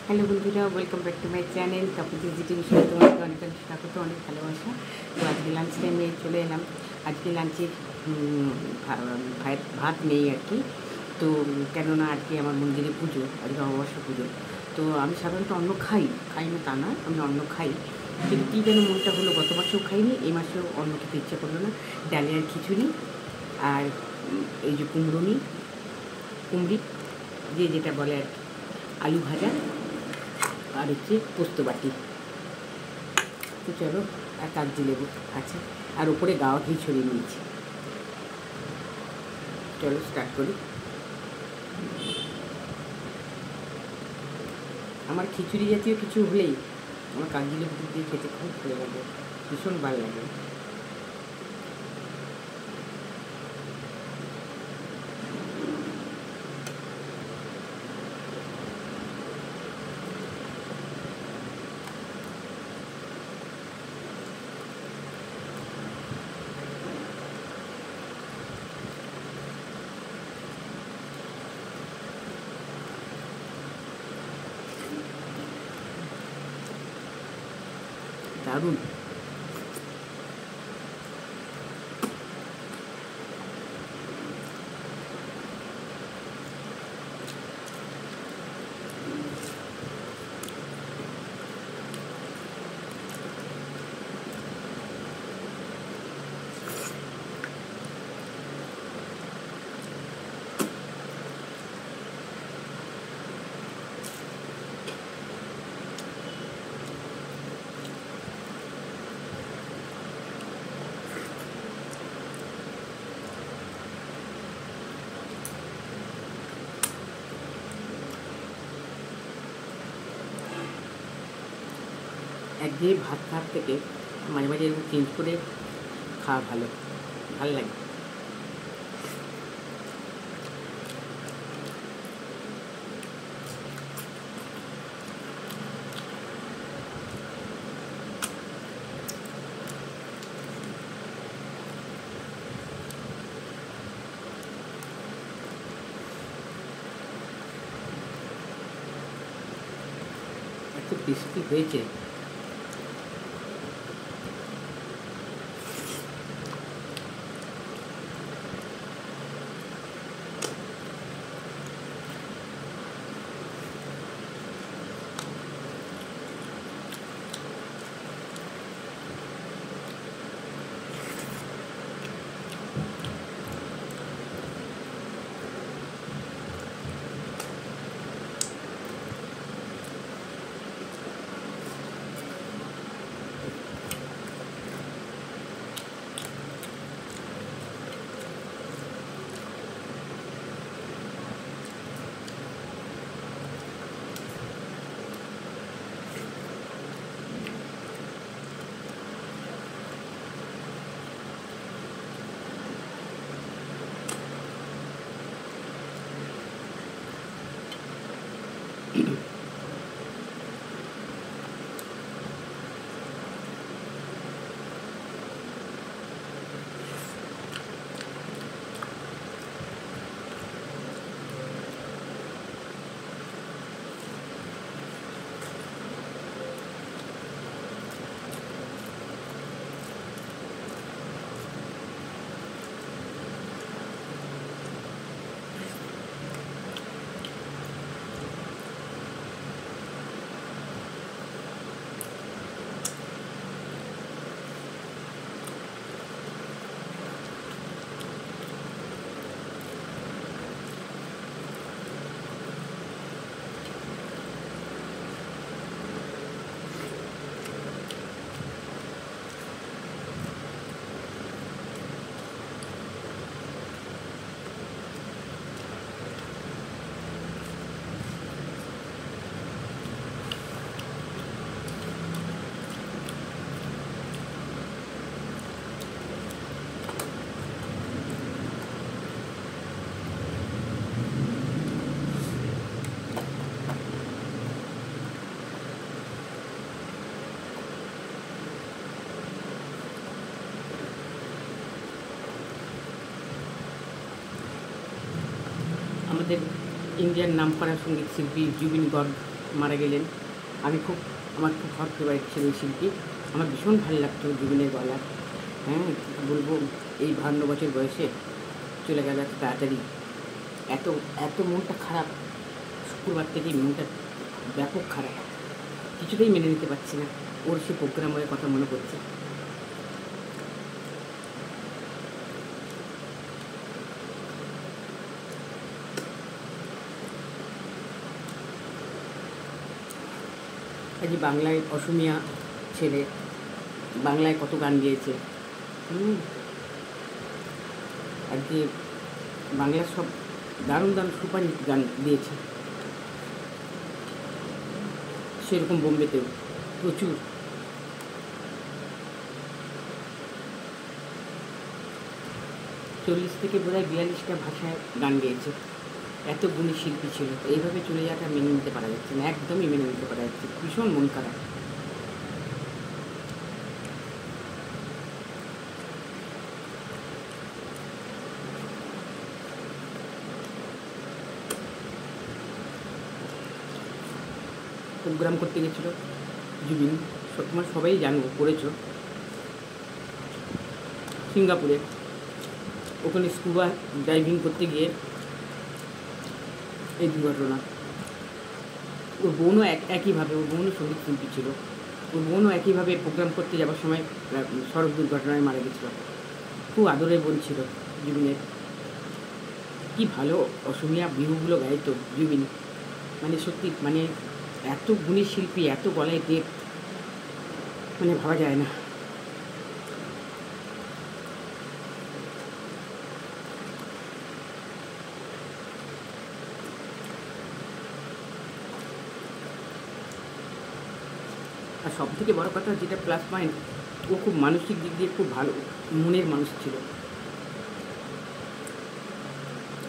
Hello বন্ধুরা, welcome back to my channel কাপুজি জিটি বিষয়ে তোমাকে অনেক অনেক স্বাগত, অনেক ভালোবাসা। তো আজকে লাঞ্চ টাইমে চলে এলাম। আজকে লাঞ্চে ভাত নেই আর কি। তো কেননা আজকে আমার মন্দিরে পুজো, আজকে অমাবস্যা পুজো। তো আমি সাধারণত অন্ন খাই না তা না, আমি অন্ন খাই, কিন্তু কী যেন মনটা হলো, গত মাসেও খাইনি, এই মাসেও অন্ন খেতে ইচ্ছে করলো না। ডালিয়ার খিচুড়ি আর এই যে কুমড়ি যে যেটা বলে আর কি, আলু ভাজা আর হচ্ছে পোস্ত বাটি। তো চলো, আর কাগজি লেবু আছে, আর ওপরে গাওয়া ঘি ছড়িয়ে নিয়েছি। চলো স্টার্ট করি। আমার খিচুড়ি জাতীয় কিছু হলেই আমার কাগজি লেবু দিয়ে খেতে খুব ভালো লাগে, ভীষণ ভালো লাগে। দারুণ। একঘেয়ে ভাত খাওয়ার থেকে মাঝে মাঝে এরকম চেঞ্জ করে খাওয়া ভালো লাগে। এত টেস্টি হয়েছে। আমাদের ইন্ডিয়ার নামকরা সঙ্গীত শিল্পী জুবিন গর্গ মারা গেলেন। আমার খুব হট ফেভারিট ছিল এই শিল্পী। আমার ভীষণ ভালো লাগতো জুবিনের গলা। হ্যাঁ, কী বলবো, এই 52 বছর বয়সে চলে গেল এত তাড়াতাড়ি। এত এত মনটা খারাপ, শুক্রবার থেকেই মনটা ব্যাপক খারাপ। কিছুতেই মেনে নিতে পারছি না। ওর সে প্রোগ্রামের কথা মনে পড়ছে। আজ বাংলায় অসমীয়া ছেলে বাংলায় কত গান গেয়েছে। আজকে বাংলার সব দারুণ দারুণ সুপার হিট গান দিয়েছে। সেরকম বোম্বেতেও প্রচুর। 40 থেকে বোধহয় 42টা ভাষায় গান গেয়েছে। এত গুণী শিল্পী ছিল। এইভাবে চলে যাওয়াটা মেনে নিতে পারা যাচ্ছে না, একদমই মেনে নিতে পারা যাচ্ছে। ভীষণ মন খারাপ। প্রোগ্রাম করতে গেছিলো জুবিন, তোমার সবাই জানো, করেছো, সিঙ্গাপুরে। ওখানে স্কুবা ডাইভিং করতে গিয়ে এই দুর্ঘটনা। ওর বোনও একইভাবে, ওর বোনও সঙ্গীত শিল্পী ছিল। ওর বোনও একইভাবে প্রোগ্রাম করতে যাওয়ার সময় সড়ক দুর্ঘটনায় মারা গেছিলো। খুব আদরের বোন ছিল জুবিনের। কি ভালো অসমীয়া বিহুগুলো গাইতো জুবিন। মানে সত্যি, মানে এত গুণী শিল্পী, এত গলায় টেপ, মানে ভাবা যায় না। আর সব থেকে বড়ো কথা, যেটা প্লাস পয়েন্ট, ও খুব মানসিক দিক দিয়ে খুব ভালো মনের মানুষ ছিল।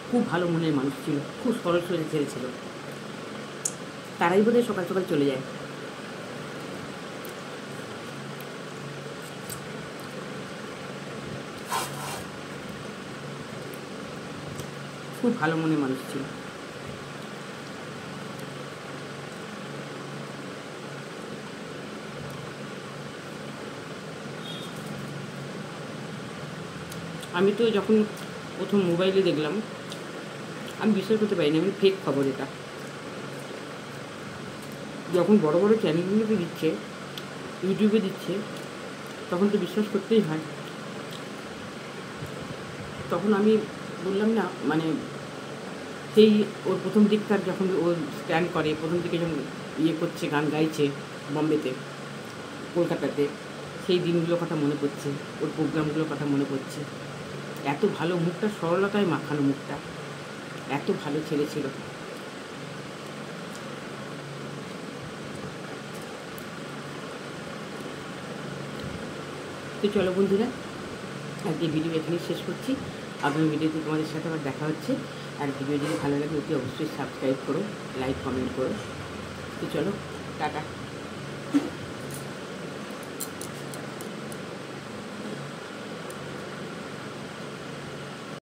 খুব ভালো মনের মানুষ ছিল, খুব সরল সরল ছেলে ছিল। তারাই বোধহয় সকাল সকাল চলে যায়। খুব ভালো মনের মানুষ ছিল। আমি তো যখন প্রথম মোবাইলে দেখলাম, আমি বিশ্বাস করতে পারিনি, আমি ফেক খবর এটা। যখন বড় বড় চ্যানেলগুলোতে দিচ্ছে, ইউটিউবে দিচ্ছে, তখন তো বিশ্বাস করতেই হয়। তখন আমি বললাম না, মানে সেই ওর প্রথম দিককার যখন ও স্ট্যান্ড করে, প্রথম দিকে যখন করছে, গান গাইছে বম্বেতে, কলকাতাতে, সেই দিনগুলোর কথা মনে পড়ছে, ওর প্রোগ্রামগুলোর কথা মনে পড়ছে। এত ভালো মুখটা, সরলতায় মাখানো মুখটা, এত ভালো ছেলে ছিল। তো চলো বন্ধুরা, আজকে ভিডিও এখানেই শেষ করছি। আগামী ভিডিওতে তোমাদের সাথে আবার দেখা হচ্ছে। আর ভিডিও যদি ভালো লাগে অতি অবশ্যই সাবস্ক্রাইব করো, লাইক কমেন্ট করো। তো চলো, টাটা।